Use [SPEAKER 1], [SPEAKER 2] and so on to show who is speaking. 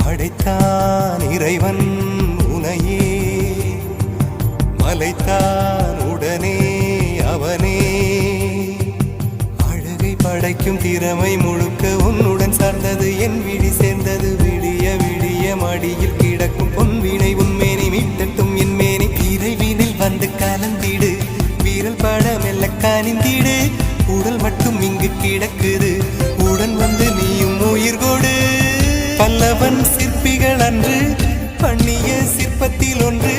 [SPEAKER 1] படைத்தான் இறைவன் உனையே, மலைத்தான் உடனே அவனே. அழகை படைக்கும் திறமை முழுக்க உன்னுடன் சார்ந்தது, என் விழி சேர்ந்தது. விடிய விடிய மடியில் கிடக்கும் பொன்வினை உன்மேனி மீட்டட்டும் என் மேனி. இறைவினில் வந்து கலந்திடு, வீரல் பட மெல்ல காணிந்திடு. உடல் மட்டும் இங்கு கிடக்குது, உடன் வந்து நீயும் உயிர் கொடு. பல்லவன் சிற்பிகள் அன்று பண்ணிய சிற்பத்தில் ஒன்று